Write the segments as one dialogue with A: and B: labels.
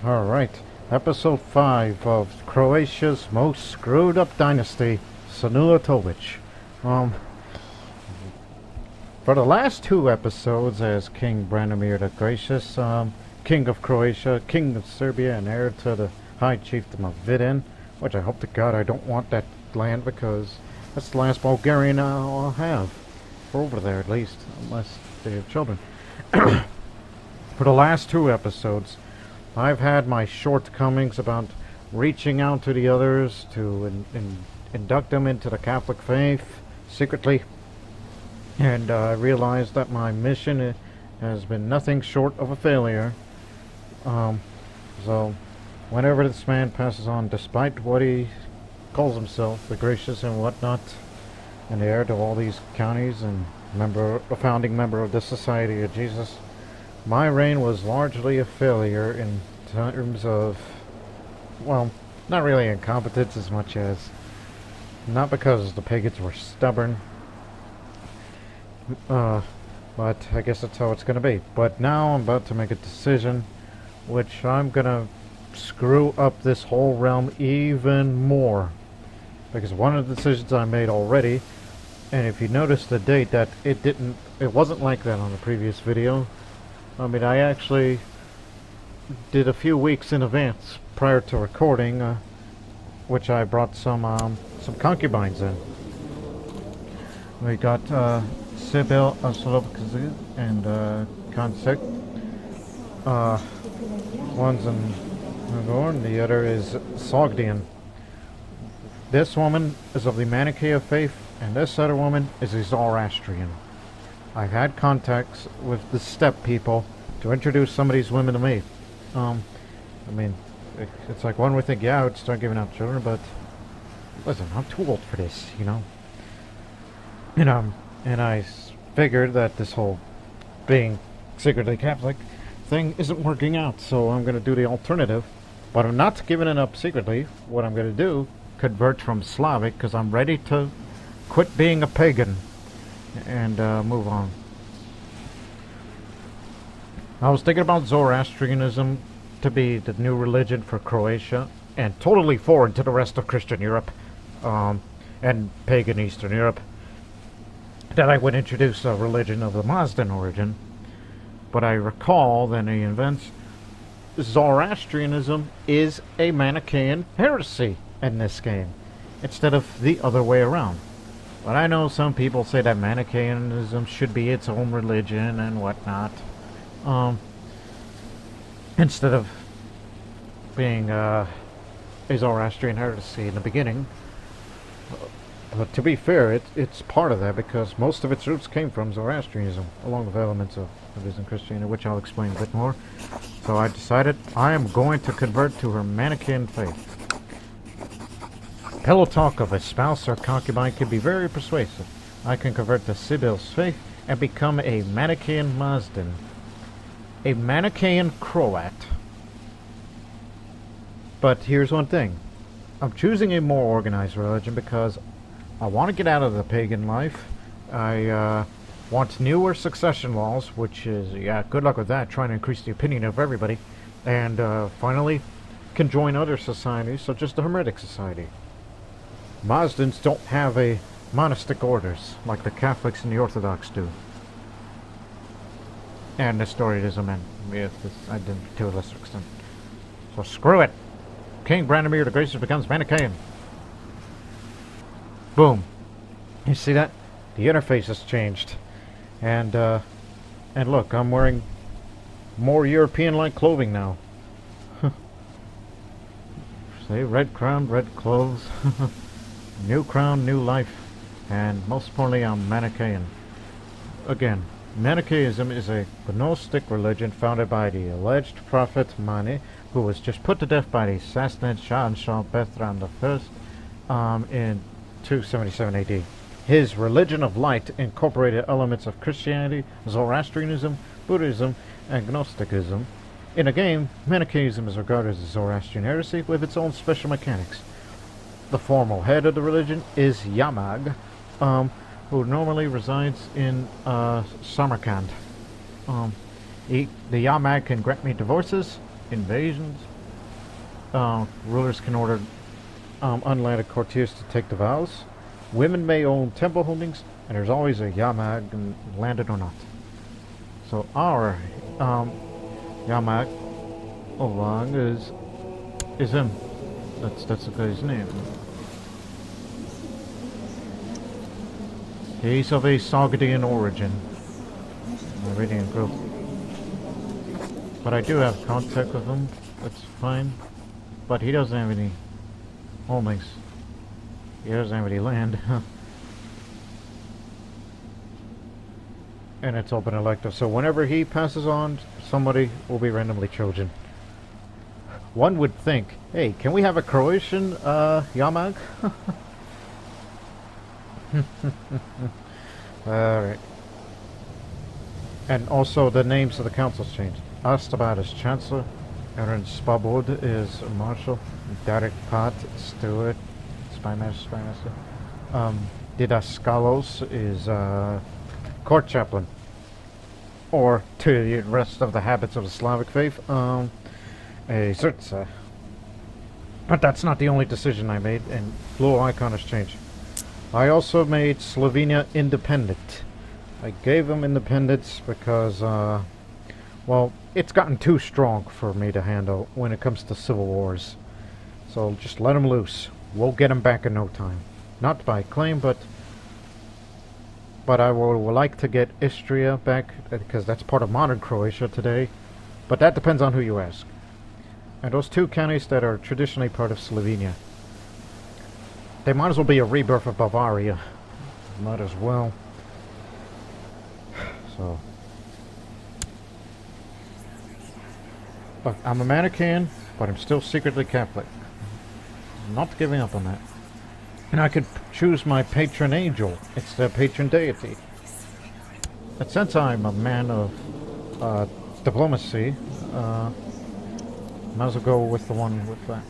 A: Alright, episode 5 of Croatia's most screwed up dynasty, Senulatovic. For the last two episodes as King Branimir the Gracious, King of Croatia, King of Serbia, and heir to the High Chiefdom of Vidin, which I hope to God I don't want that land because that's the last Bulgarian I'll have. For over there at least, unless they have children. For the last two episodes, I've had my shortcomings about reaching out to the others to induct them into the Catholic faith secretly, and I realized that my mission has been nothing short of a failure. So whenever this man passes on, despite what he calls himself, the gracious and whatnot, and the heir to all these counties and a founding member of the Society of Jesus, my reign was largely a failure in terms of, well, not really incompetence as much as, not because the pagans were stubborn, but I guess that's how it's going to be. But now I'm about to make a decision, which I'm going to screw up this whole realm even more. Because one of the decisions I made already, and if you notice the date, that it wasn't like that on the previous video. I mean, I actually did a few weeks in advance prior to recording, which I brought some concubines in. We got Sibyl, Slovic, and Konsek. One's in Nagorn, the other is Sogdian. This woman is of the Manichean faith, and this other woman is a Zoroastrian. I've had contacts with the steppe people to introduce some of these women to me. I mean, it's like one would think, yeah, I would start giving out children, but listen, I'm too old for this, you know. And I figured that this whole being secretly Catholic thing isn't working out, so I'm going to do the alternative. But I'm not giving it up secretly. What I'm going to do, convert from Slavic, because I'm ready to quit being a pagan and move on. I was thinking about Zoroastrianism to be the new religion for Croatia, and totally foreign to the rest of Christian Europe, and pagan Eastern Europe, that I would introduce a religion of the Mazdan origin. But I recall that the events, Zoroastrianism is a Manichean heresy in this game, instead of the other way around. But I know some people say that Manicheanism should be its own religion and whatnot, instead of being a Zoroastrian heresy in the beginning. But to be fair, it's part of that because most of its roots came from Zoroastrianism, along with elements of Buddhism and Christianity, which I'll explain a bit more. So I decided I am going to convert to her Manichean faith. Pillow talk of a spouse or concubine can be very persuasive. I can convert to Sibyl's faith and become a Manichean Mazdan, a Manichean Croat. But here's one thing. I'm choosing a more organized religion because I want to get out of the pagan life. I want newer succession laws, which is, yeah, good luck with that, trying to increase the opinion of everybody. And finally, can join other societies, such as the Hermetic Society. Mazdans don't have a monastic orders like the Catholics and the Orthodox do. And Nestorianism, and yes, I did to a lesser extent. So screw it! King Branimir the Gracious becomes Manichean. Boom. You see that? The interface has changed. And look, I'm wearing more European-like clothing now. See, red crown, red clothes. New crown, new life, and most importantly, I'm Manichean. Again, Manichaeism is a Gnostic religion founded by the alleged prophet Mani, who was just put to death by the Sassanid Shah and Shah Bertrand I in 277 AD. His religion of light incorporated elements of Christianity, Zoroastrianism, Buddhism, and Gnosticism. In a game, Manichaeism is regarded as a Zoroastrian heresy with its own special mechanics. The formal head of the religion is Yamag, who normally resides in Samarkand. The Yamag can grant me divorces, invasions. Rulers can order unlanded courtiers to take the vows. Women may own temple holdings, and there's always a Yamag, landed or not. So our Yamag Olang is him. That's the guy's name. He's of a Sogdian origin. Meridian group. But I do have contact with him. That's fine. But he doesn't have any holdings. He doesn't have any land. And it's open elective. So whenever he passes on, somebody will be randomly chosen. One would think, hey, can we have a Croatian Yamag? Alright. And also the names of the councils changed. Astabat is Chancellor, Aaron Spabod is Marshal, Derek Pat, Steward, Spymaster. Didaskalos is Court Chaplain. Or, to the rest of the habits of the Slavic faith, a Zertza. But that's not the only decision I made, and Blue Icon has changed. I also made Slovenia independent. I gave them independence because, well, it's gotten too strong for me to handle when it comes to civil wars. So just let them loose. We'll get them back in no time. Not by claim, but I would like to get Istria back, because that's part of modern Croatia today. But that depends on who you ask. And those two counties that are traditionally part of Slovenia, they might as well be a rebirth of Bavaria. Might as well. So. Look, I'm a Manichean, but I'm still secretly Catholic. I'm not giving up on that. And I could choose my patron angel. It's their patron deity. But since I'm a man of diplomacy, might as well go with the one with that.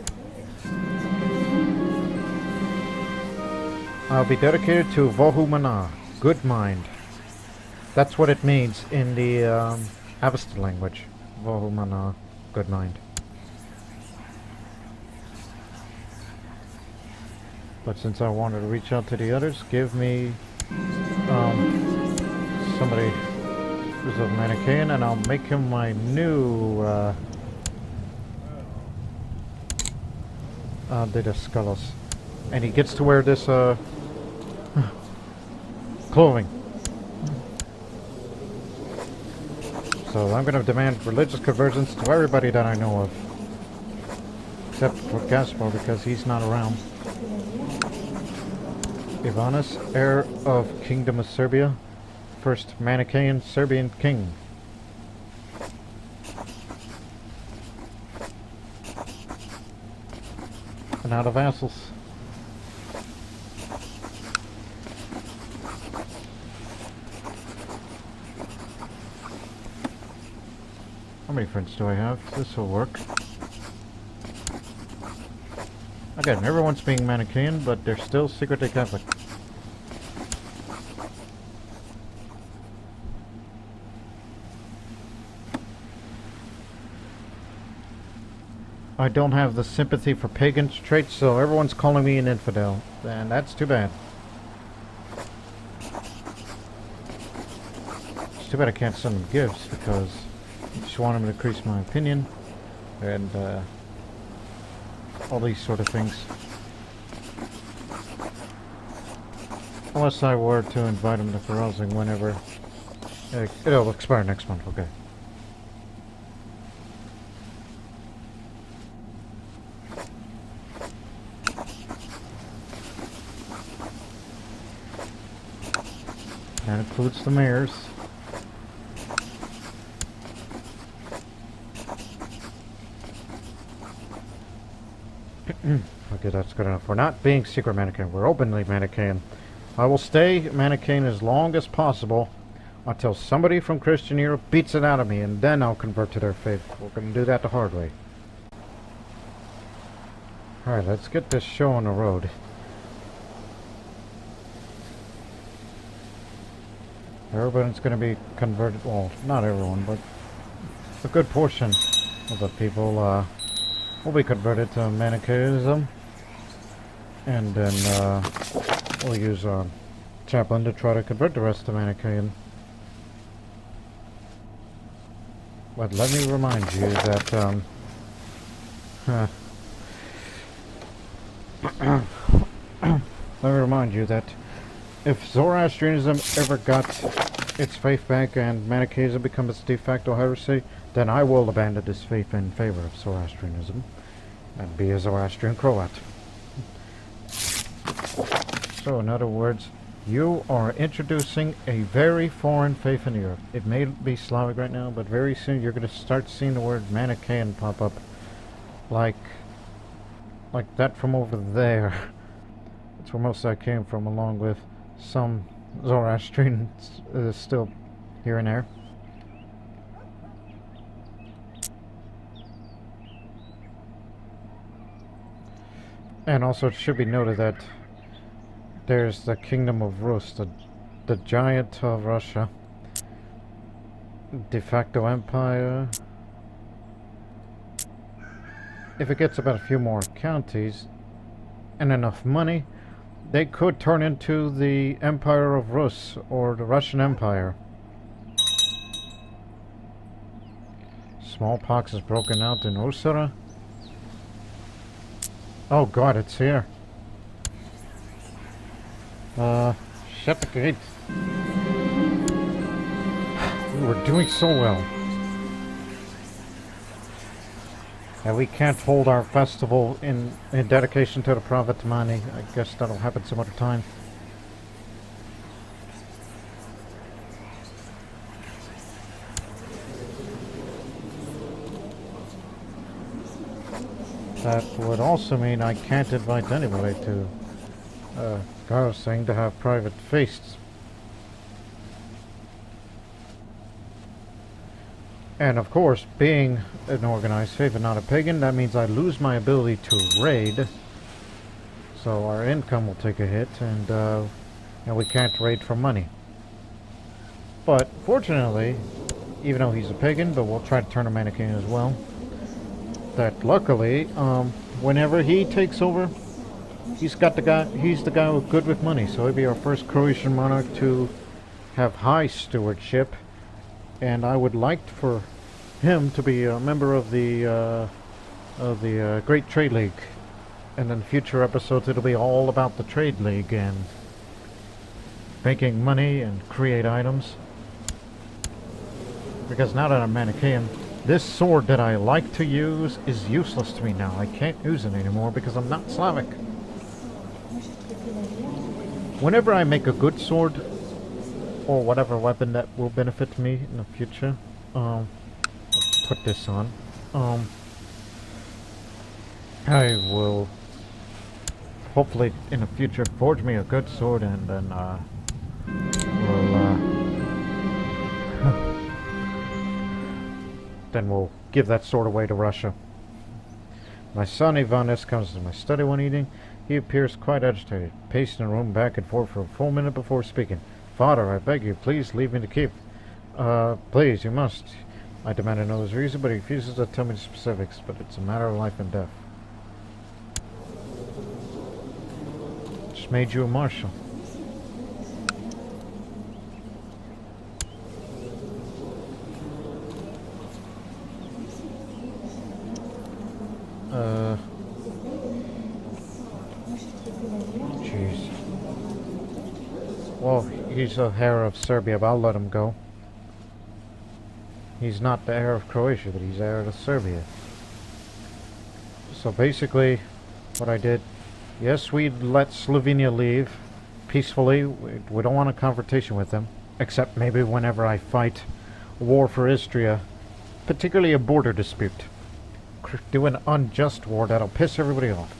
A: I'll be dedicated to Vohumana, good mind. That's what it means in the Avesta language. Vohumana, good mind. But since I wanted to reach out to the others, give me somebody who's of Manichean, and I'll make him my new Didascalos. And he gets to wear this clothing. So I'm going to demand religious conversions to everybody that I know of. Except for Gaspar, because he's not around. Ivanis, heir of Kingdom of Serbia, first Manichean Serbian king. And now the vassals. How many friends do I have? This will work. Again, everyone's being Manichean, but they're still secretly Catholic. I don't have the sympathy for pagans traits, so everyone's calling me an infidel. And that's too bad. It's too bad I can't send them gifts, because I just want them to increase my opinion. And, all these sort of things. Unless I were to invite them to carousing whenever. It'll expire next month, okay. That includes the mayors. Okay, that's good enough. We're not being secret Manichean. We're openly Manichean. I will stay Manichean as long as possible until somebody from Christian Europe beats it out of me, and then I'll convert to their faith. We're going to do that the hard way. Alright, let's get this show on the road. Everyone's going to be converted. Well, not everyone, but a good portion of the people will be converted to Manicheanism, and then we'll use our chaplain to try to convert the rest to Manichean. But let me remind you that let me remind you that if Zoroastrianism ever got its faith back and Manichaeism becomes its de facto heresy, then I will abandon this faith in favor of Zoroastrianism and be a Zoroastrian Croat. So, in other words, you are introducing a very foreign faith in Europe. It may be Slavic right now, but very soon you're going to start seeing the word Manichean pop up like that from over there. That's where most of that came from, along with some Zoroastrians still here and there. And also it should be noted that there's the Kingdom of Rus, the giant of Russia, de facto empire. If it gets about a few more counties and enough money, they could turn into the Empire of Rus, or the Russian Empire. Smallpox is broken out in Ursula. Oh god, it's here. Shut the gate. We were doing so well. And we can't hold our festival in dedication to the Prophet Mani. I guess that'll happen some other time. That would also mean I can't invite anybody to Garosing to have private feasts. And of course, being an organized faith and not a pagan, that means I lose my ability to raid. So our income will take a hit, and we can't raid for money. But fortunately, even though he's a pagan, but we'll try to turn him Manichean as well, that luckily, whenever he takes over, he's the guy who's good with money, so he'll be our first Croatian monarch to have high stewardship. And I would like for him to be a member of the Great Trade League. And in future episodes, it'll be all about the Trade League and making money and create items. Because now that I'm Manichean, this sword that I like to use is useless to me now. I can't use it anymore because I'm not Slavic. Whenever I make a good sword, or whatever weapon that will benefit me in the future, I'll put this on. I will hopefully in the future forge me a good sword, and then we'll give that sword away to Russia. My son Ivanis comes to my study one evening. He appears quite agitated, pacing the room back and forth for a full minute before speaking. Father, I beg you, please leave me to keep. Please, you must. I demand to know his reason, but he refuses to tell me the specifics, but it's a matter of life and death. Just made you a marshal. Jeez. Well, he's the heir of Serbia, but I'll let him go. He's not the heir of Croatia, but he's the heir of Serbia. So basically, what I did, yes, we'd let Slovenia leave peacefully. We don't want a confrontation with them, except maybe whenever I fight a war for Istria, particularly a border dispute. Do an unjust war that'll piss everybody off.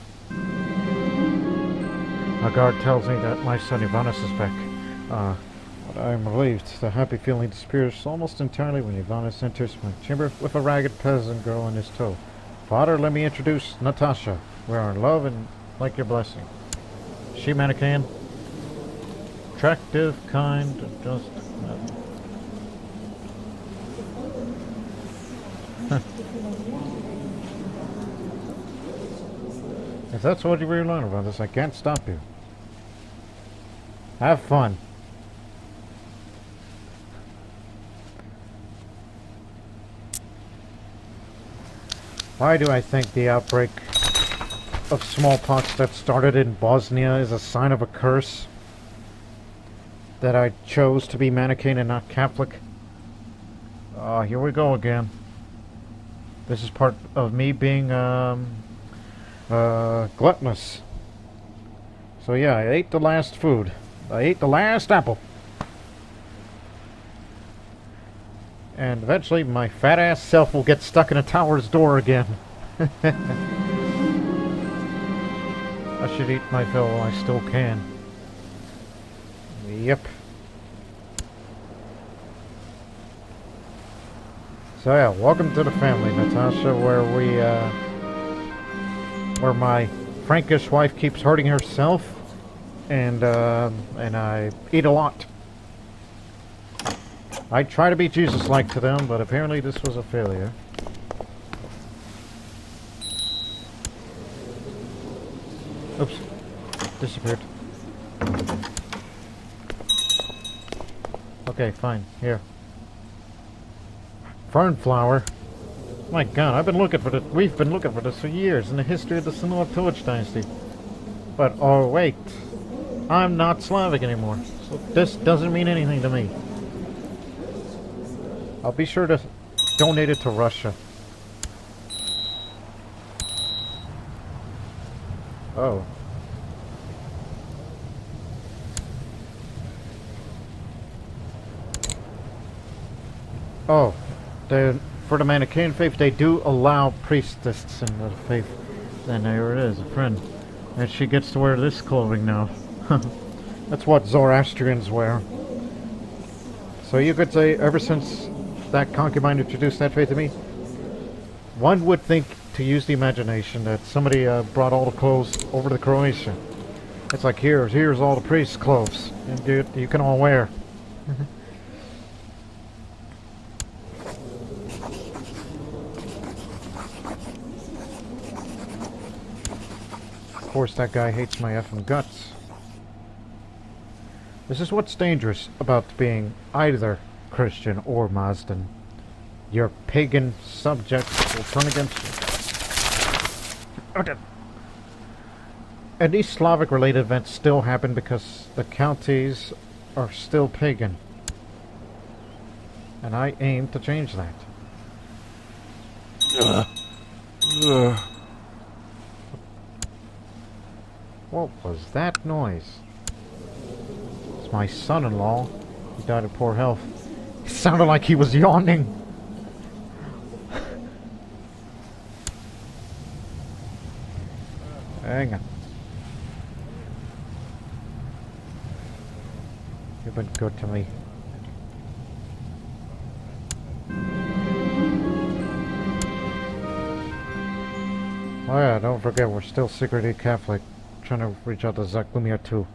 A: My guard tells me that my son Ivanis is back. But I am relieved. The happy feeling disappears almost entirely when Ivanis enters my chamber with a ragged peasant girl in his tow. Father, let me introduce Natasha. We are in love and like your blessing. She Manichean. Attractive, kind, just... If that's what you really learn about this, I can't stop you. Have fun. Why do I think the outbreak of smallpox that started in Bosnia is a sign of a curse? That I chose to be Manichean and not Catholic? Here we go again. This is part of me being gluttonous. So yeah, I ate the last food. I ate the last apple. And eventually my fat ass self will get stuck in a tower's door again. I should eat my fill while I still can. Yep. So yeah, welcome to the family, Natasha, where where my Frankish wife keeps hurting herself, and I eat a lot. I try to be Jesus-like to them, but apparently this was a failure. Oops, disappeared. Okay, fine. Here. Fern flower. My God, I've been looking for this. We've been looking for this for years in the history of the Senulatovic dynasty. But oh wait, I'm not Slavic anymore, so this doesn't mean anything to me. I'll be sure to donate it to Russia. Oh. Oh, for the Manichean faith, they do allow priestesses in the faith. And there it is, a friend. And she gets to wear this clothing now. That's what Zoroastrians wear. So you could say, ever since that concubine introduced that faith to me, one would think, to use the imagination, that somebody brought all the clothes over to Croatia. It's like, here's all the priest's clothes, and you can all wear. Of course, that guy hates my effing guts. This is what's dangerous about being either Christian or Mazdan. Your pagan subjects will turn against you. And these Slavic-related events still happen because the counties are still pagan. And I aim to change that. What was that noise? It's my son-in-law. He died of poor health. It sounded like he was yawning. Hang on. You've been good to me. Oh yeah, don't forget we're still secretly Catholic. Trying to reach out to Zaklimir too.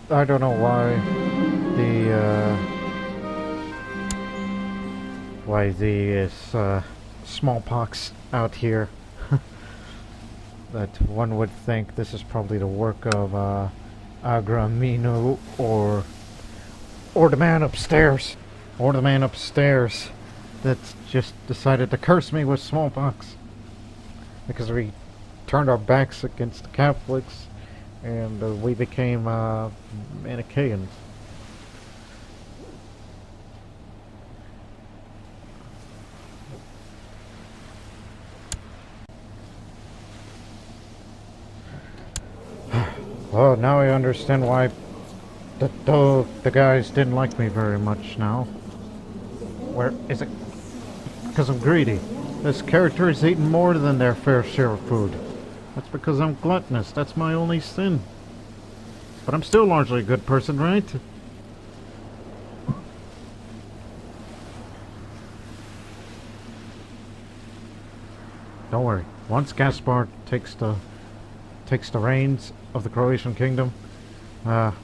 A: I don't know why the smallpox out here. That one would think this is probably the work of Agramino or the man upstairs, that just decided to curse me with smallpox because we turned our backs against the Catholics and we became Manicheans. Oh, now I understand why the guys didn't like me very much now. Where is it? Because I'm greedy. This character has eaten more than their fair share of food. That's because I'm gluttonous. That's my only sin. But I'm still largely a good person, right? Don't worry. Once Gaspar takes the reins of the Croatian kingdom,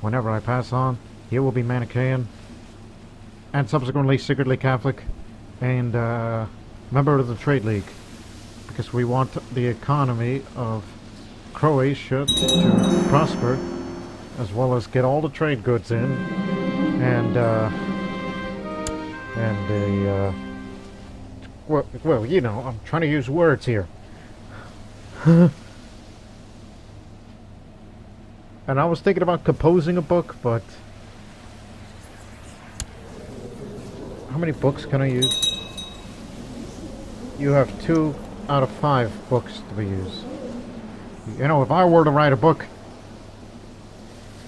A: whenever I pass on, he will be Manichean, and subsequently secretly Catholic, and member of the Trade League, because we want the economy of Croatia to prosper, as well as get all the trade goods in, and well, you know, I'm trying to use words here. And I was thinking about composing a book, but how many books can I use? You have 2 out of 5 books to be used. You know, if I were to write a book...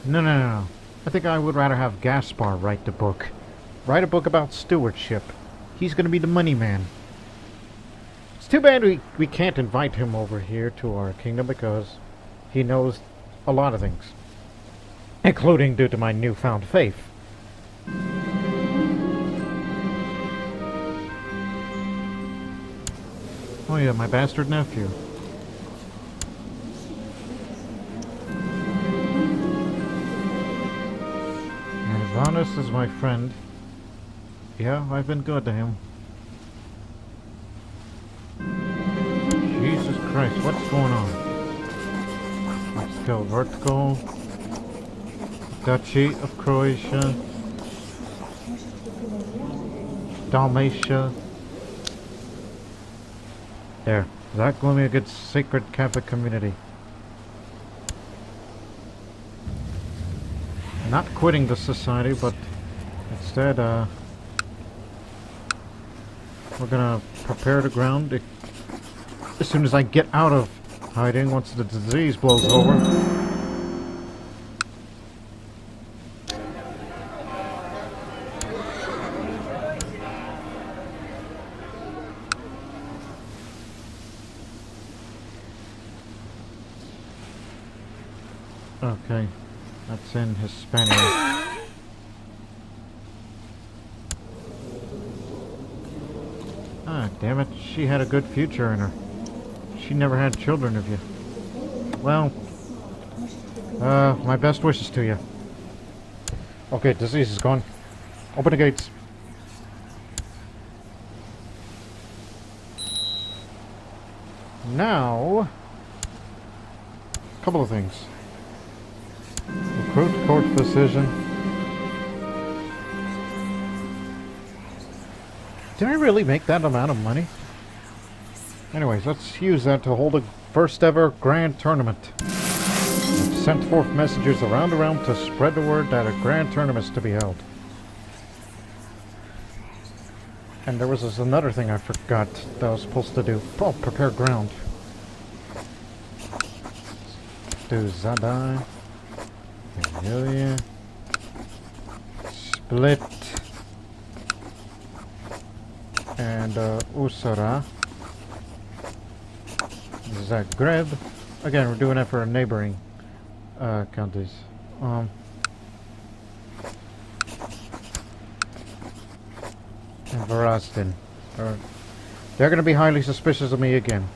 A: No. I think I would rather have Gaspar write the book. Write a book about stewardship. He's going to be the money man. It's too bad we can't invite him over here to our kingdom because he knows a lot of things. Including due to my newfound faith. Oh yeah, my bastard nephew. And as honest as my friend, yeah, I've been good to him. Jesus Christ, what's going on? Let's go vertical. Duchy of Croatia. Dalmatia. There. Is that going to be a good sacred Catholic community? Not quitting the society, but instead, we're gonna prepare the ground as soon as I get out of hiding, once the disease blows over. Okay, that's in Hispania. Ah, damn it, she had a good future in her. She never had children of you. Well, my best wishes to you. Okay, disease is gone. Open the gates. Now, a couple of things. Recruit court physician. Did I really make that amount of money? Anyways, let's use that to hold a first ever grand tournament. I've sent forth messengers around the realm to spread the word that a grand tournament is to be held. And there was this another thing I forgot that I was supposed to do. Oh, prepare ground. Do Zadai. Amelia. Split. And Usara. Zagreb. Again, we're doing that for neighboring counties. And Varazdin. They're going to be highly suspicious of me again.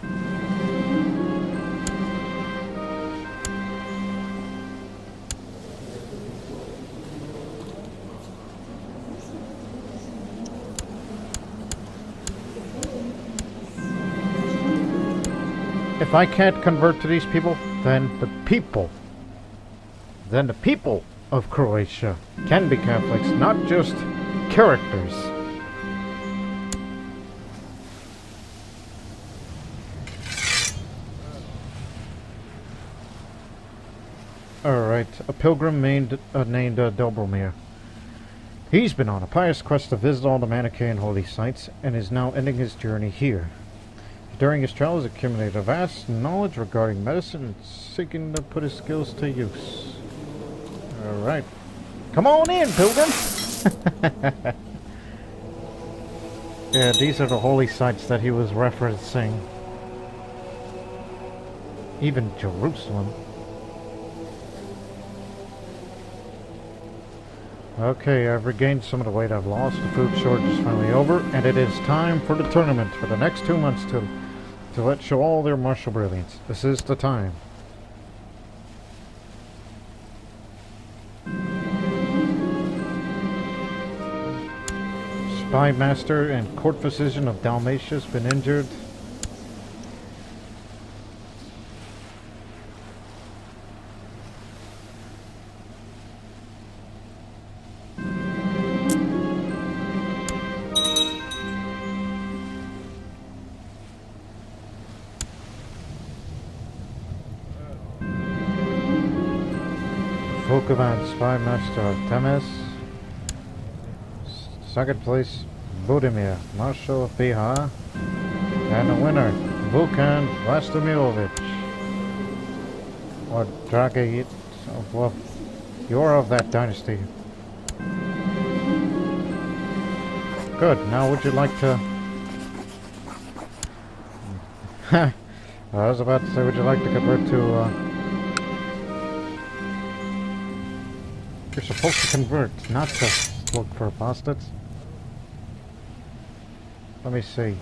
A: If I can't convert to these people, then the people of Croatia can be Catholics, not just characters. Alright, a pilgrim named Dobromir. He's been on a pious quest to visit all the Manichean holy sites and is now ending his journey here. During his travels, he accumulated a vast knowledge regarding medicine and seeking to put his skills to use. Alright. Come on in, pilgrim! Yeah, these are the holy sites that he was referencing. Even Jerusalem. Okay, I've regained some of the weight I've lost. The food shortage is finally over, and it is time for the tournament for the next 2 months to let show all their martial brilliance. This is the time. Spy Master and Court Physician of Dalmatia has been injured. Volkovan, Spy Master of Temes. Second place, Budimir, Marshal of Bihar. And the winner, Vukan Vlastimirovic. Or Dragait. Well, you're of that dynasty. Good, now would you like to... I was about to say, would you like to convert to... You're supposed to convert, not to look for apostates. Let me see.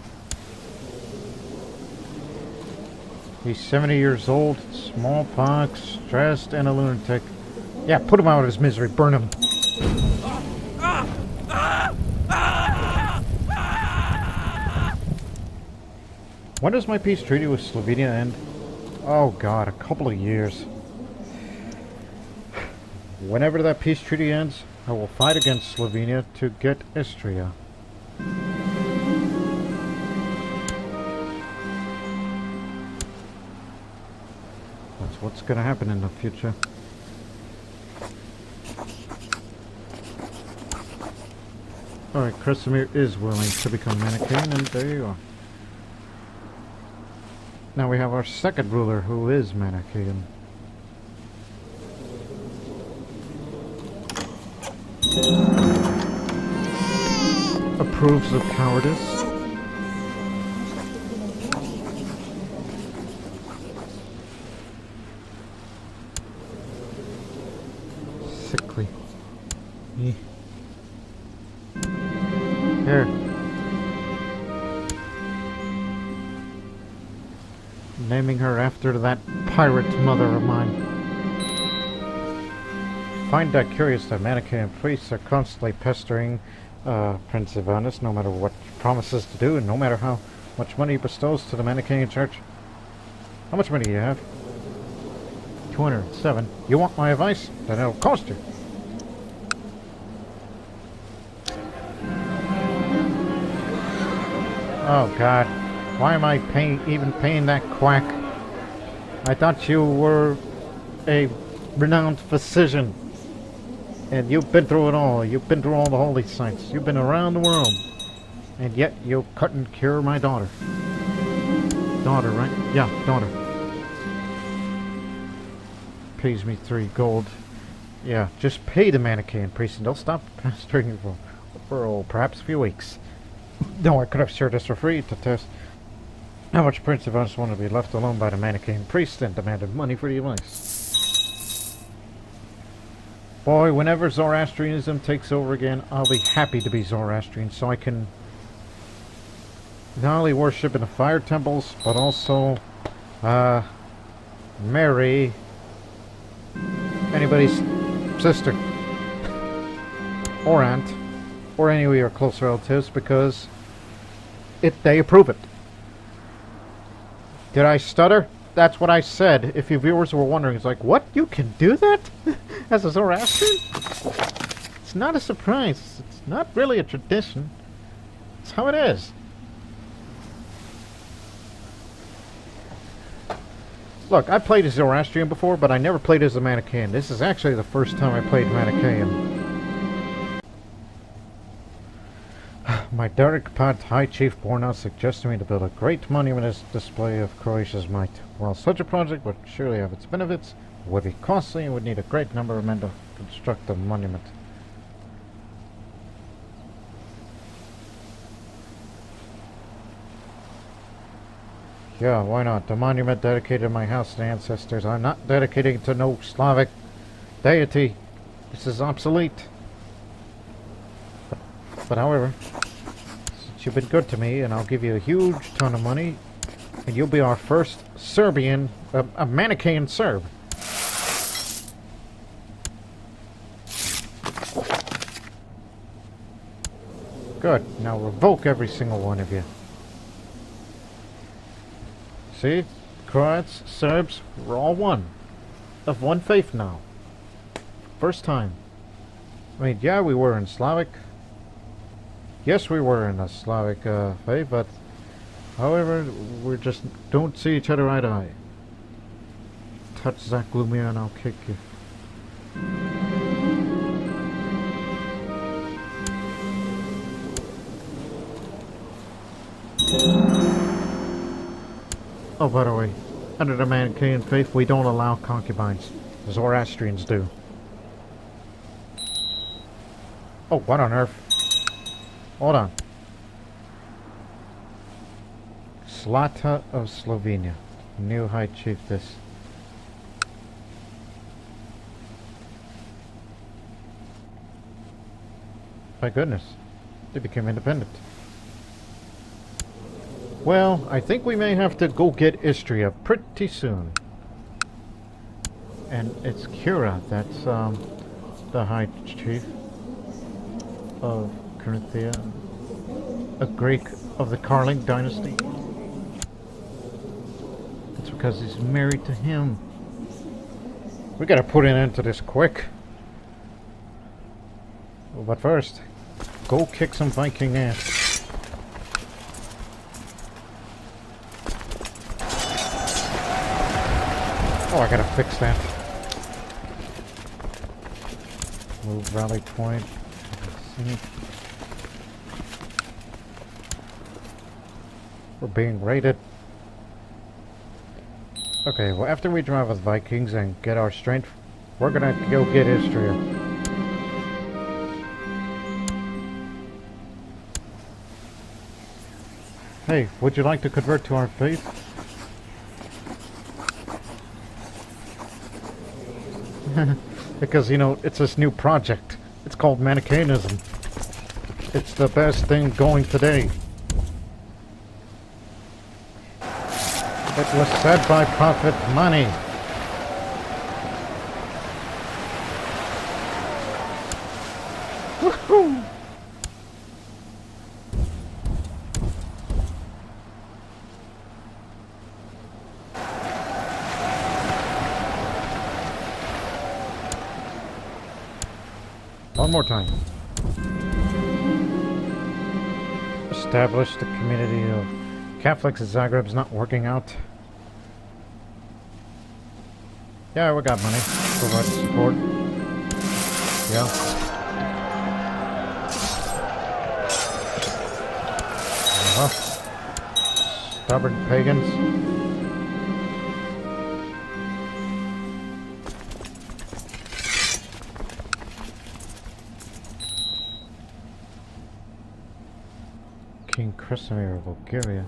A: He's 70 years old, smallpox, stressed, and a lunatic. Yeah, put him out of his misery, burn him. When does my peace treaty with Slovenia end? Oh god, a couple of years. Whenever that peace treaty ends, I will fight against Slovenia to get Istria. That's what's going to happen in the future. Alright, Kresimir is willing to become Manichean, and there you are. Now we have our second ruler, who is Manichean. Approves of cowardice. Sickly. Here. Naming her after that pirate mother of mine. Find that curious that Manichean priests are constantly pestering Prince Ivanis, no matter what he promises to do, and no matter how much money he bestows to the Manichean Church. How much money do you have? 207. You want my advice? Then it'll cost you. Oh god. Why am I even paying that quack? I thought you were a renowned physician. And you've been through it all. You've been through all the holy sites. You've been around the world. And yet you couldn't cure my daughter. Daughter, right? Yeah, daughter. Pays me 3 gold. Yeah, just pay the Manichean priest and they'll stop pestering you for perhaps a few weeks. No, I could have shared this for free to test how much Prince Ivanis wanted to be left alone by the Manichean priest and demanded money for the advice. Boy, whenever Zoroastrianism takes over again, I'll be happy to be Zoroastrian so I can not only worship in the fire temples, but also marry anybody's sister or aunt or any of your close relatives because they approve it. Did I stutter? That's what I said. If your viewers were wondering, it's like, what? You can do that? As a Zoroastrian? It's not a surprise. It's not really a tradition. It's how it is. Look, I played as Zoroastrian before, but I never played as a Manichean. This is actually the first time I played Manichean. My Derek Pat High Chief Borna suggested me to build a great monument display of Croatia's might. While such a project would surely have its benefits, it would be costly and would need a great number of men to construct the monument. Yeah, why not? The monument dedicated to my house and ancestors. I'm not dedicating it to no Slavic deity. This is obsolete. But however, since you've been good to me, and I'll give you a huge ton of money, and you'll be our first Serbian, a Manichean Serb. Good. Now revoke every single one of you. See? Croats, Serbs, we're all one. Of one faith now. First time. I mean, yeah, we were in Slavic. Yes, we were in a Slavic faith, but however, we just don't see each other eye to eye. Touch Zach Lumia and I'll kick you. Oh, by the way, under the Manichean faith, we don't allow concubines. The Zoroastrians do. Oh, what on earth? Hold on. Zlata of Slovenia. New High Chiefess. My goodness. They became independent. Well, I think we may have to go get Istria pretty soon. And it's Kira, that's the High Chief of Carinthia, a Greek of the Carling dynasty. It's because he's married to him. We gotta put an end to this quick. But first, go kick some Viking ass. Oh, I gotta fix that. Move rally point. We're being raided. Okay, well after we drive with Vikings and get our strength, we're gonna go get Istria. Hey, would you like to convert to our faith? Because, you know, it's this new project. It's called Manicheanism. It's the best thing going today. It was said by Prophet Mani. Woohoo! One more time. Established a community of Catholics in Zagreb's not working out. Yeah, we got money. Provide support. Yeah. Stubborn pagans. King Krasimir of Bulgaria.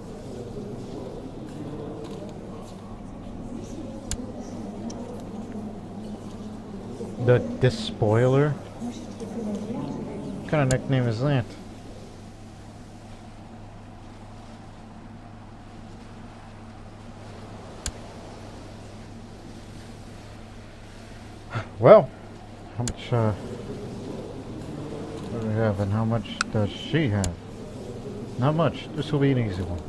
A: The Despoiler? What kind of nickname is that? Well, how much what do we have and how much does she have? Not much. This will be an easy one.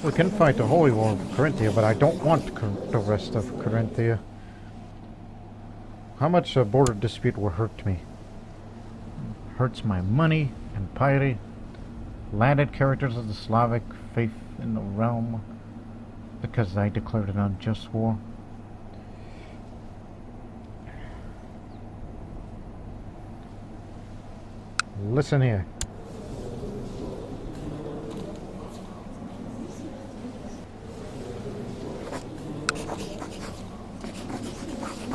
A: We can fight the Holy War of Carinthia, but I don't want the rest of Carinthia. How much a border dispute will hurt me? Hurts my money and piety. Landed characters of the Slavic faith in the realm because I declared an unjust war. Listen here.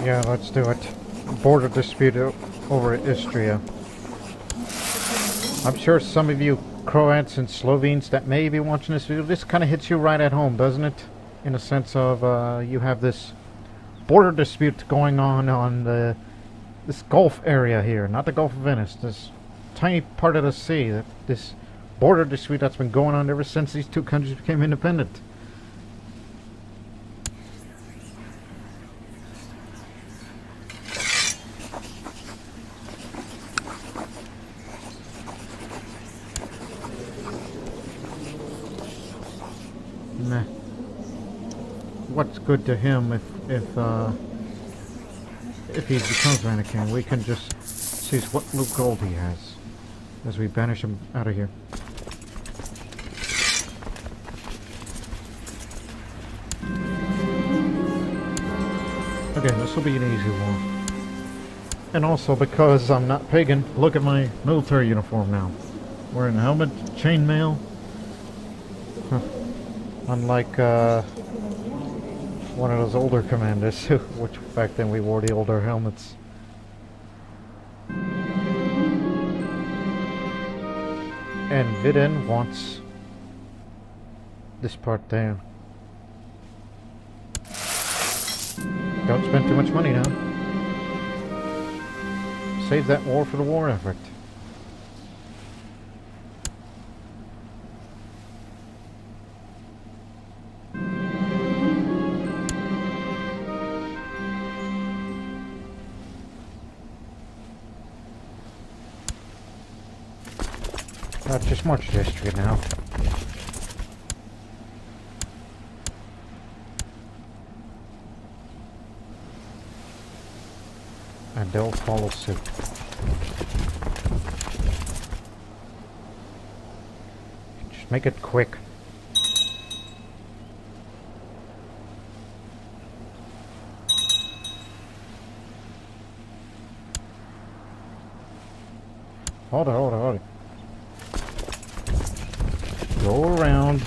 A: Yeah, let's do it. Border dispute over Istria. I'm sure some of you Croats and Slovenes that may be watching this video, this kind of hits you right at home, doesn't it? In a sense of you have this border dispute going on this Gulf area here, not the Gulf of Venice. This tiny part of the sea, this border dispute that's been going on ever since these two countries became independent. Meh. What's good to him if he becomes Manichean? We can just see what loot gold he has as we banish him out of here. Again, this will be an easy one. And also because I'm not pagan, look at my military uniform now. Wearing a helmet, chainmail. Huh. Unlike one of those older commanders, which back then we wore the older helmets. And Vidin wants this part there. Don't spend too much money now. Save that war for the war effort. Just march district now. And they'll follow suit. Just make it quick. Hold it. Go around.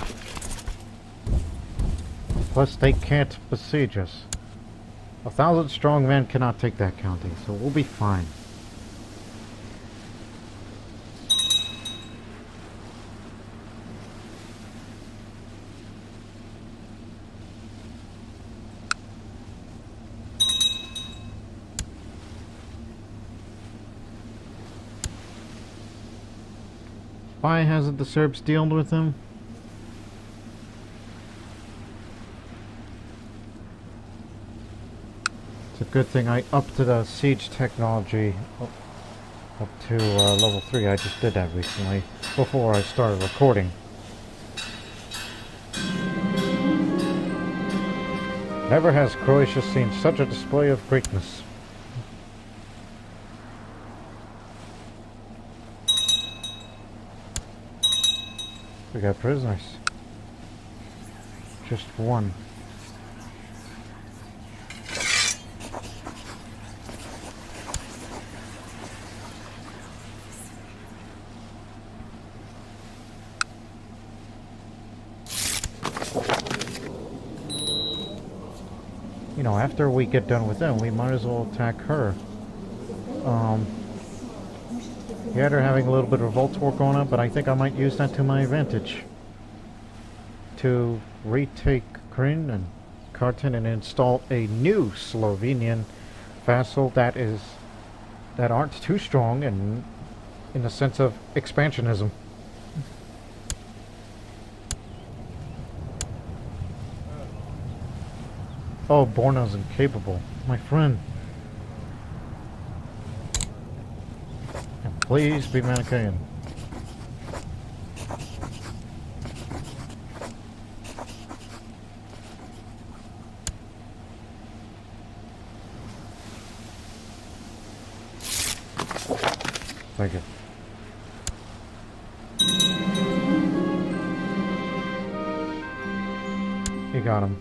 A: Plus they can't besiege us. 1,000 strong men cannot take that county, so we'll be fine. Why hasn't the Serbs dealt with him? It's a good thing I upped the siege technology up to level 3. I just did that recently, before I started recording. Never has Croatia seen such a display of greatness. We got prisoners. Just one. You know, after we get done with them, we might as well attack her. Yeah, they're having a little bit of revolt war going on, but I think I might use that to my advantage. To retake Krin and Kartin and install a new Slovenian vassal that aren't too strong and in the sense of expansionism. Oh, Borna's incapable. My friend. And please be Manichean. Thank you. You got him.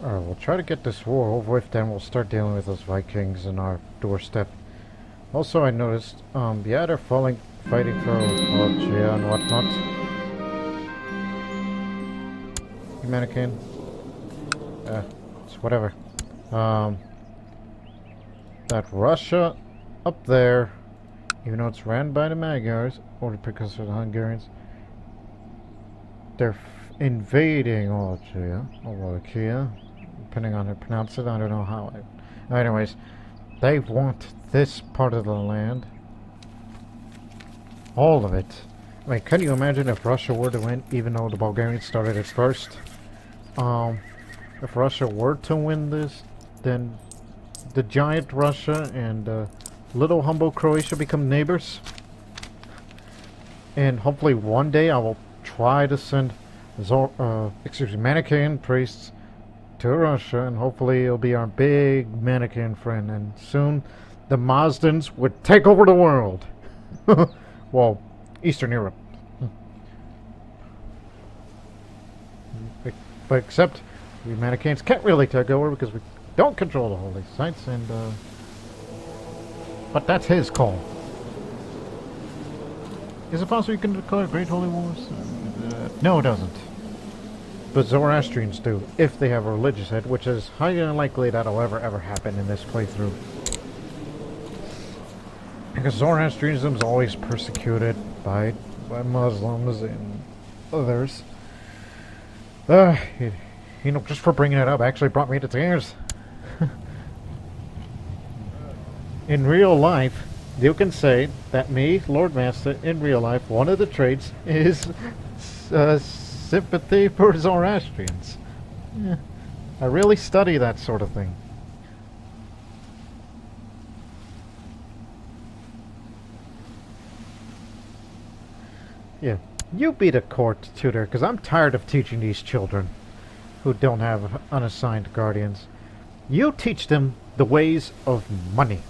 A: Alright, we'll try to get this war over with, then we'll start dealing with those Vikings in our doorstep. Also, I noticed, yeah, they're fighting for Croatia and whatnot. Manichean. It's whatever. That Russia up there, even though it's ran by the Magyars, or because of the Hungarians, they're invading Austria, or Wallachia, depending on how to pronounce it. I don't know how. Anyways, they want this part of the land. All of it. I mean, can you imagine if Russia were to win, even though the Bulgarians started it first? If Russia were to win this, then the giant Russia and little humble Croatia become neighbors. And hopefully one day I will try to send Manichean priests to Russia, and hopefully it'll be our big Manichean friend, and soon the Mazdans would take over the world. Well, Eastern Europe. But except we Manicheans can't really take over because we don't control the holy sites, and but that's his call. Is it possible you can declare Great Holy Wars? No, it doesn't. But Zoroastrians do, if they have a religious head, which is highly unlikely that'll ever happen in this playthrough. Because Zoroastrianism is always persecuted by Muslims and others. You know, just for bringing it up actually brought me to tears. In real life, you can say that me, Lord Master, in real life, one of the traits is sympathy for Zoroastrians. Yeah, I really study that sort of thing. Yeah, you be the court tutor, because I'm tired of teaching these children who don't have unassigned guardians. You teach them the ways of money.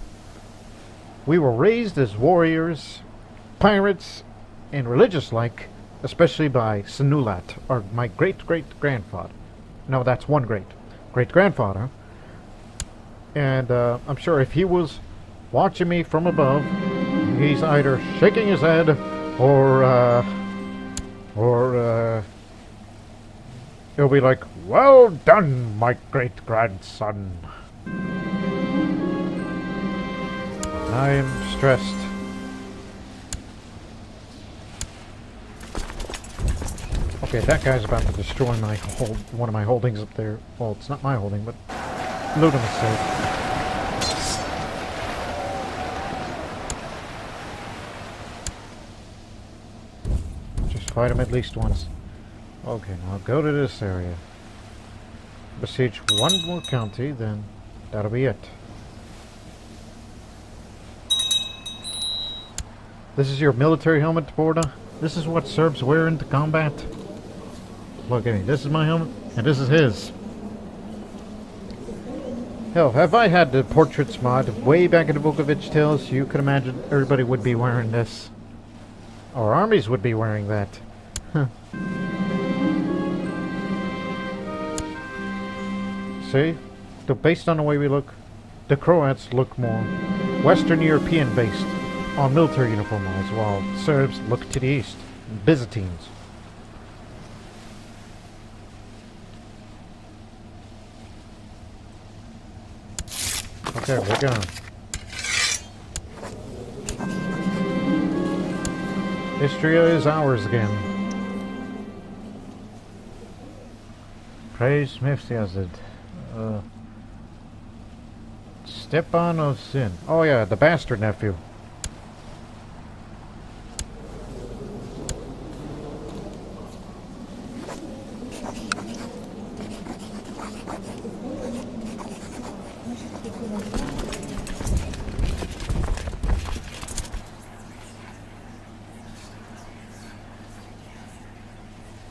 A: We were raised as warriors, pirates, and religious-like, especially by Senulat, or my great-great-grandfather. No, that's one great-grandfather. And I'm sure if he was watching me from above, he's either shaking his head or he'll be like, "Well done, my great-grandson." I am stressed. Okay, that guy's about to destroy my one of my holdings up there. Well, it's not my holding, but Ludum is safe. Just fight him at least once. Okay, now go to this area. Besiege one more county, then that'll be it. This is your military helmet, Borda? This is what Serbs wear into combat? Look at me, this is my helmet, and this is his. Hell, have I had the portraits mod way back in the Vukovic Tales, you could imagine everybody would be wearing this. Our armies would be wearing that. Huh. See? So based on the way we look, the Croats look more Western European based on military uniform wise, while Serbs look to the east, Byzantines. Okay, we're going. Istria is ours again. Praise Mephiazid. Stepan of Sin. Oh yeah, the bastard nephew.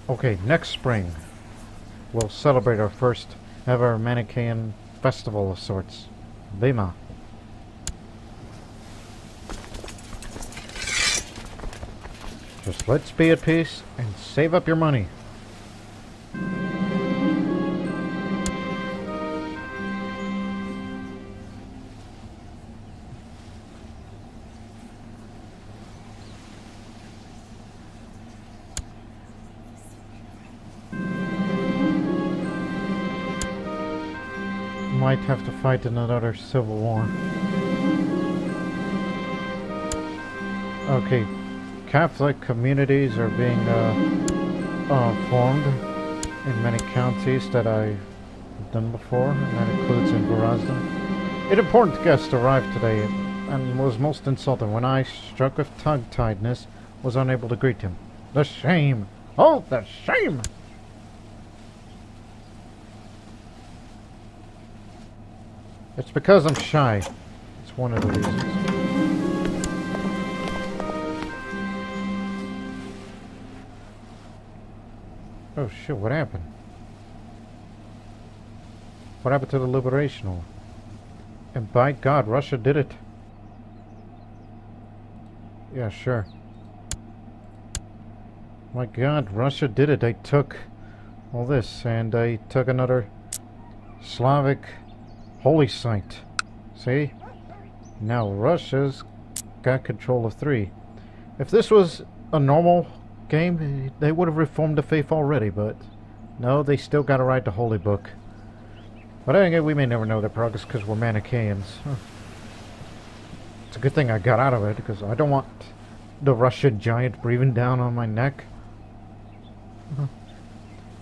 A: Okay, next spring we'll celebrate our first ever Manichean festival of sorts. Bima. Just let's be at peace and save up your money. Might have to fight in another civil war. Okay, Catholic communities are being formed in many counties that I've done before, and that includes in Varazda. An important guest arrived today and was most insulting when I, struck with tongue-tiedness, was unable to greet him. The shame! Oh, the shame! It's because I'm shy. It's one of the reasons. Oh shit, what happened? What happened to the Liberation War? And by God, Russia did it. Yeah, sure. My God, Russia did it. They took all this, and they took another Slavic holy site. See? Now Russia's got control of 3. If this was a normal game, they would have reformed the faith already, but no, they still got to write the holy book. But anyway, we may never know their progress because we're Manicheans. It's a good thing I got out of it, because I don't want the Russian giant breathing down on my neck.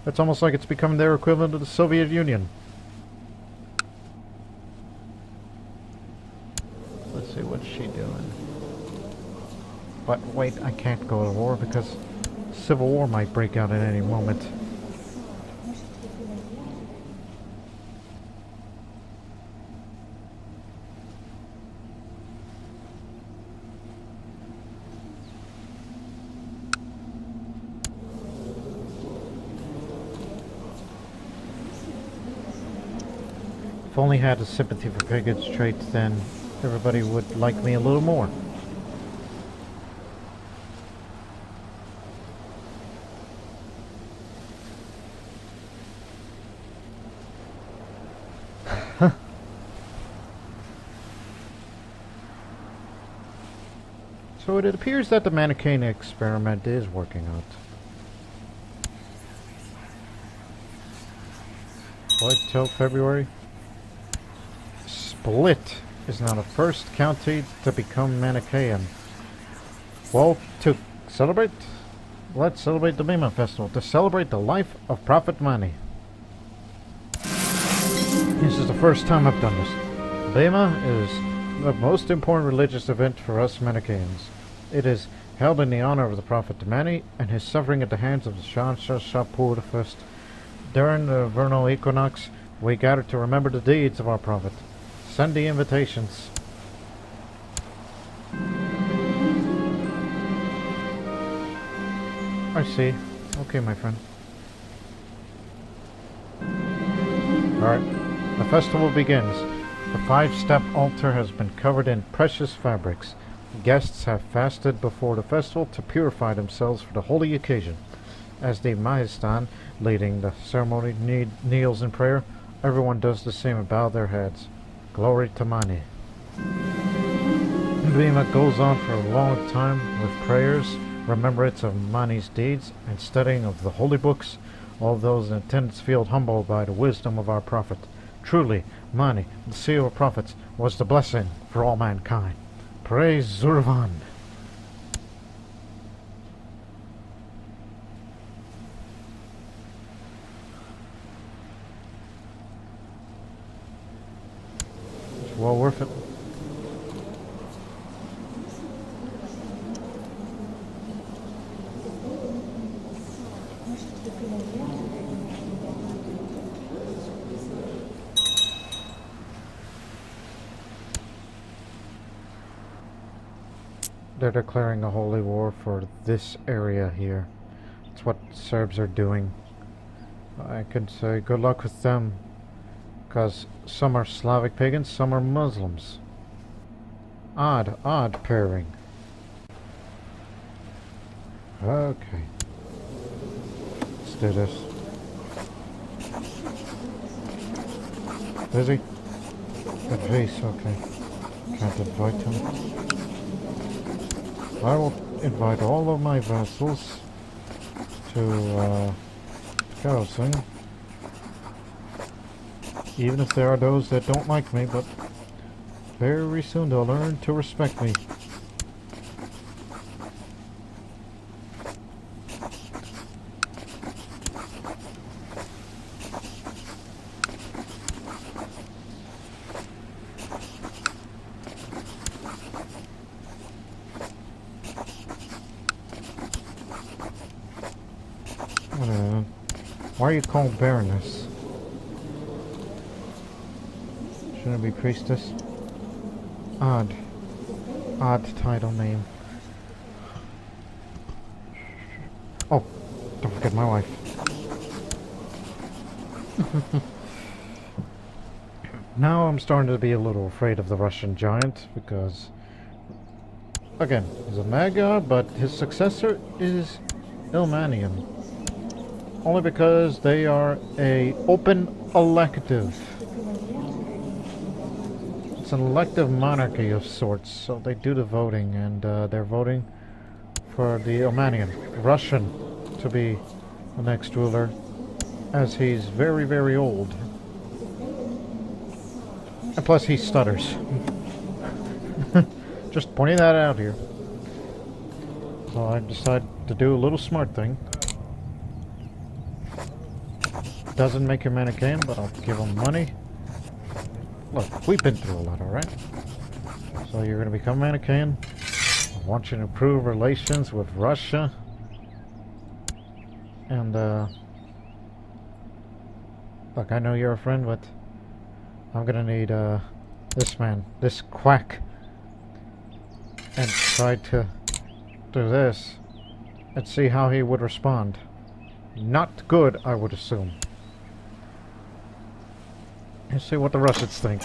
A: It's almost like it's becoming their equivalent of the Soviet Union. Let's see, what's she doing? But wait, I can't go to war because civil war might break out at any moment. If only had a sympathy for pagans traits, then everybody would like me a little more. So it appears that the Manichean experiment is working out. What, till February? Split is now the first county to become Manichean. Well, to celebrate, let's celebrate the Bema festival, to celebrate the life of Prophet Mani. This is the first time I've done this. Bema is the most important religious event for us Manicheans. It is held in the honor of the Prophet Mani and his suffering at the hands of the Shah Shapur I. During the vernal equinox, we gather to remember the deeds of our Prophet. Send the invitations. I see. Okay, my friend. Alright. The festival begins. The 5-step altar has been covered in precious fabrics. Guests have fasted before the festival to purify themselves for the holy occasion. As the Mahistan, leading the ceremony, kneels in prayer, everyone does the same and bow their heads. Glory to Mani. Bema goes on for a long time with prayers, remembrance of Mani's deeds, and studying of the holy books. All those in attendance feel humbled by the wisdom of our prophet. Truly, Mani, the seal of prophets, was the blessing for all mankind. Praise Zurvan. It's well worth it. They're declaring a holy war for this area here. It's what Serbs are doing. I could say good luck with them, because some are Slavic pagans, some are Muslims. Odd pairing. Okay. Let's do this. Busy? Good face, okay. Can't invite him. I will invite all of my vassals to Catholicism, even if there are those that don't like me, but very soon they'll learn to respect me. Why are you called Baroness? Shouldn't it be Priestess? Odd. Odd title name. Oh, don't forget my wife. Now I'm starting to be a little afraid of the Russian giant because, again, he's a Magyar, but his successor is Manichean. Only because they are a open elective. It's an elective monarchy of sorts, so they do the voting, and they're voting for the Manichean, Russian, to be the next ruler, as he's very, very old. And plus he stutters. Just pointing that out here. So I decided to do a little smart thing. Doesn't make him Manichean, but I'll give him money. Look, we've been through a lot, alright? So you're going to become Manichean. I want you to improve relations with Russia. And, look, I know you're a friend, but I'm going to need, this man, this quack. And try to do this and see how he would respond. Not good, I would assume. Let's see what the Russians think.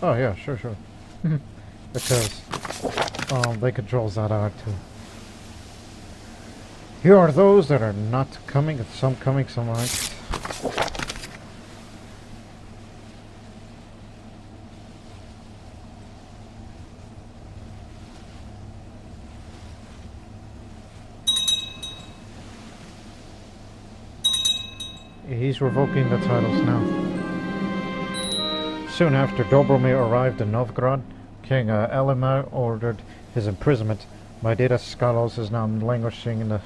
A: Oh yeah, sure. Because they control Zadar too. Here are those that are not coming, some coming, some aren't. He's revoking the titles now. Soon after Dobromir arrived in Novgorod, King Elimir ordered his imprisonment. My Skalos is now languishing in the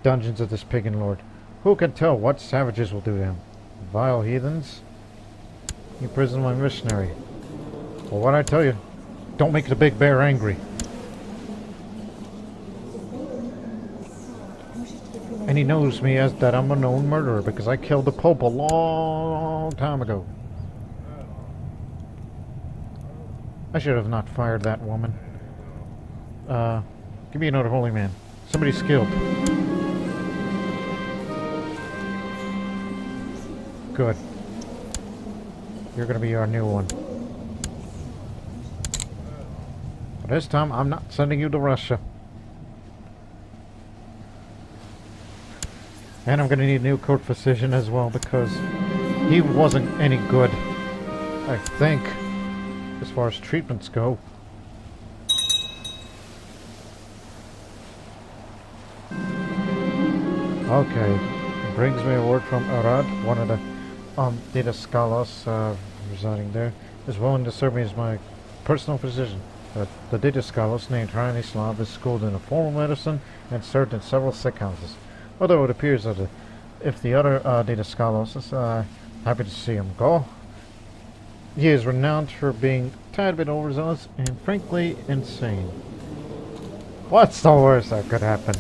A: dungeons of this pagan lord. Who can tell what savages will do to him? Vile heathens? You imprison my missionary. Well, what I tell you, don't make the big bear angry. And he knows me as that I'm a known murderer because I killed the Pope a long time ago. I should have not fired that woman. Give me another holy man. Somebody skilled. Good. You're gonna be our new one. But this time, I'm not sending you to Russia. And I'm gonna need a new court physician as well because he wasn't any good, I think, as far as treatments go. Okay, it brings me a word from Arad, one of the Didaskalos residing there, is willing to serve me as my personal physician. The Didaskalos, named Hranislav, is schooled in a formal medicine and served in several sick houses. Although it appears that if the other Didaskalos is happy to see him go, he is renowned for being a tad bit overzealous and frankly insane. What's the worst that could happen?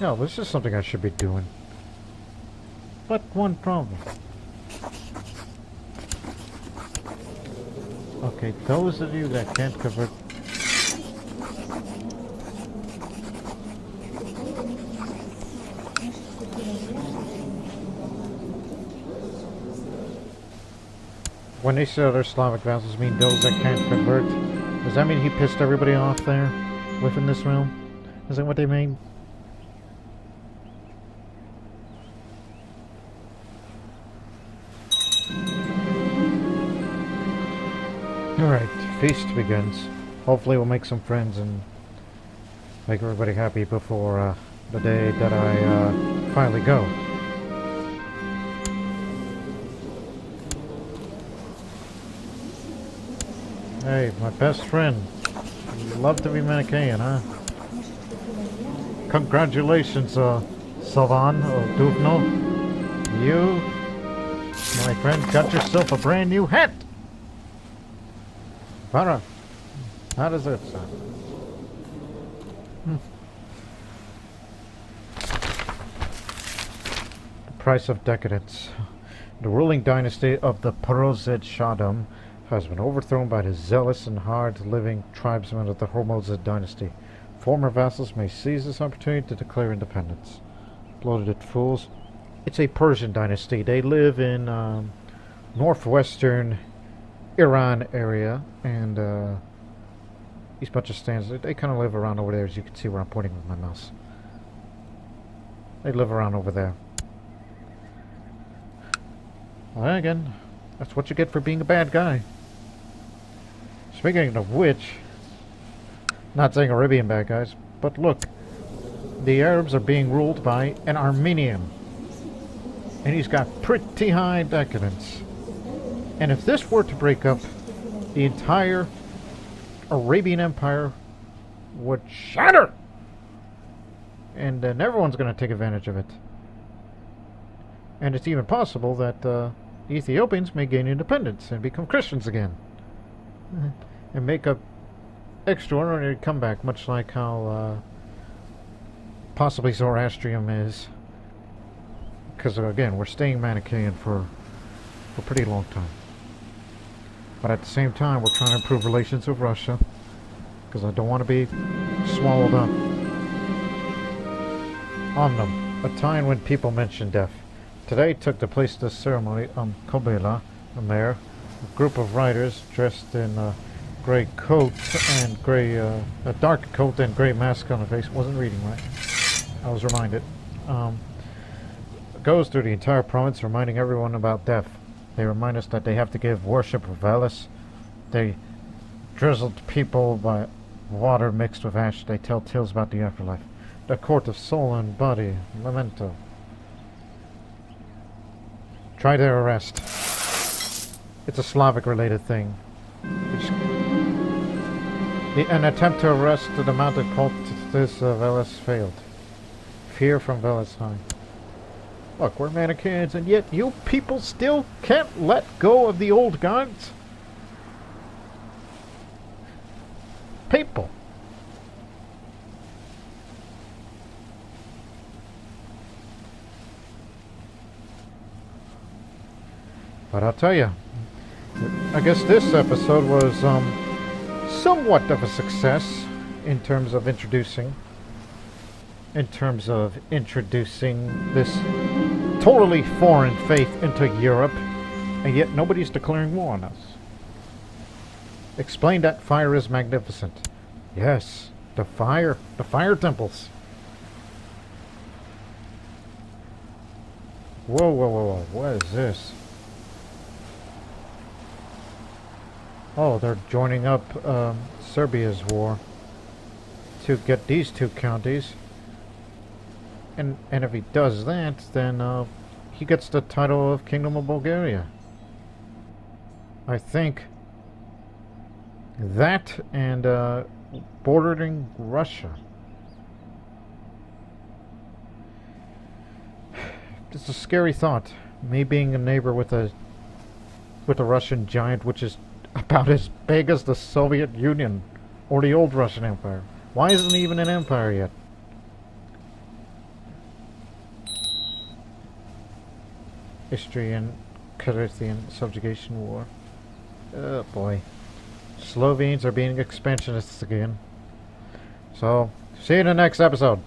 A: No, this is something I should be doing. But one problem. Okay, those of you that can't convert... When they say other Slavic vassals mean those that can't convert, does that mean he pissed everybody off there within this realm? Is that what they mean? Alright, feast begins. Hopefully we'll make some friends and make everybody happy before the day that I finally go. Hey, my best friend. You love to be Manichean, huh? Congratulations, Salvan or Duvno. You my friend, got yourself a brand new hat! Para, how does that sound? The price of decadence. The ruling dynasty of the Prozedshadam has been overthrown by the zealous and hard-living tribesmen of the Hormozid dynasty. Former vassals may seize this opportunity to declare independence. Bloated fools. It's a Persian dynasty. They live in northwestern Iran area, and these bunch of stands, they kind of live around over there, as you can see where I'm pointing with my mouse. They live around over there. Well, again, that's what you get for being a bad guy. Speaking of which, not saying Arabian bad guys, but look, the Arabs are being ruled by an Armenian, and he's got pretty high decadence. And if this were to break up, the entire Arabian Empire would shatter, and then everyone's going to take advantage of it. And it's even possible that the Ethiopians may gain independence and become Christians again, and make a extraordinary comeback, much like how possibly Zoroastrianism is. Because again, we're staying Manichean for a pretty long time. But at the same time, we're trying to improve relations with Russia, because I don't want to be swallowed up. Omnum, a time when people mention death. Today took the place of the ceremony on Kobela, a mayor. A group of riders dressed in gray coats and gray, a dark coat and gray mask on the face. Wasn't reading right. I was reminded. Goes through the entire province, reminding everyone about death. They remind us that they have to give worship of Velas. They drizzled people by water mixed with ash. They tell tales about the afterlife. The court of soul and body. Memento. Try their arrest. It's a Slavic related thing. An attempt to arrest the mounted cultist Velas failed. Fear from Velas high. Look, we're Manicheans, and yet you people still can't let go of the old gods? People. But I'll tell you, I guess this episode was somewhat of a success in terms of introducing this totally foreign faith into Europe, and yet nobody's declaring war on us. Explain that fire is magnificent. Yes, the fire temples. Whoa, whoa, whoa, whoa, what is this? Oh, they're joining up Serbia's war to get these two counties. And if he does that, then he gets the title of Kingdom of Bulgaria. I think that and bordering Russia. It's a scary thought. Me being a neighbor with a Russian giant, which is about as big as the Soviet Union or the old Russian Empire. Why isn't he even an empire yet? History and Carinthian subjugation war. Oh boy. Slovenes are being expansionists again. So, see you in the next episode.